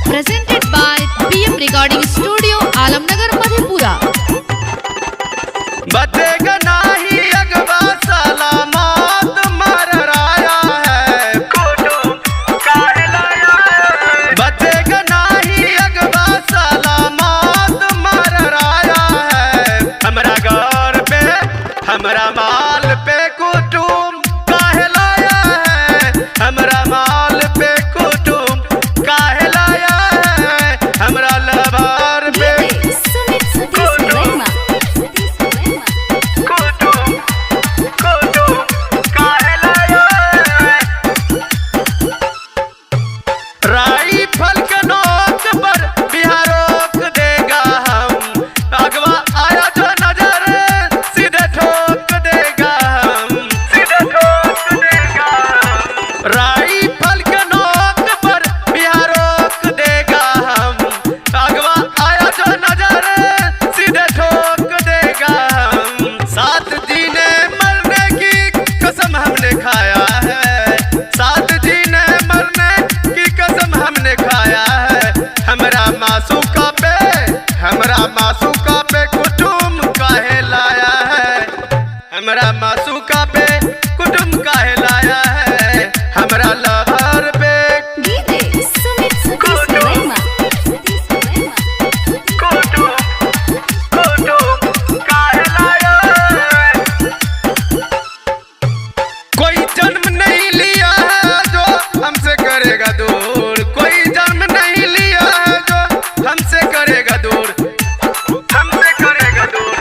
Presented by B.M.Studio Alamnagar, Madhepura. बचेगा नाही अगवा सलामत मर राया है कुटुम काहे लाया है। बचेगा नाही अगवा सलामत मर राया है। हमरा घर पे हमरा माल पे कुटुम काहे लाया है। हमरा माल पे कुटुम काहे लाया है। हमरा लबार पे राइफल के नोक पर बिहार रोक देगा हम। अगवा आया जो नजर सीधे ठोक देगा हम। सीधे ठोक देगा हम। राइफल के नोक पर बिहार रोक देगा हम। अगवा आया जो नजर सीधे ठोक देगा हम। 7 जीने मरने की कसम हमने खाया है। 7 जीने मरने की कसम हमने खाया है। हमरा मासूका पे कुटुम काहे लाया है। हमरा मासूका पे कुटुम काहे लाया है। हमरा लहर पे कोई जन्म नहीं लिया है जो हमसे करेगा दूर। कोई जन्म नहीं लिया है जो हमसे करेगा दूर। हमसे करेगा दूर।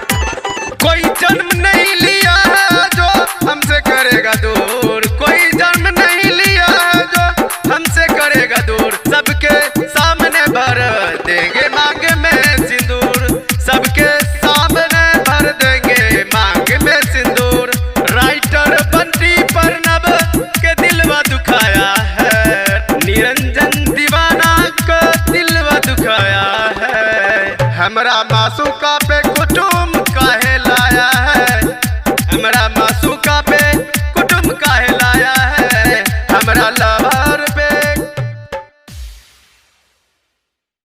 कोई जन्म नहीं लिया है जो हमसे करेगा दूर। कोई जन्म नहीं लिया है जो हमसे करेगा दूर। सबके सामने भर देंगे मांग में सिंदूर। सबके सामने भर देंगे मांग में सिंदूर। राइटर बंटी परनव के दिलवा दुखाया है। निरंजन दीवाना को दिलवा दुखाया है। हमरा मासूका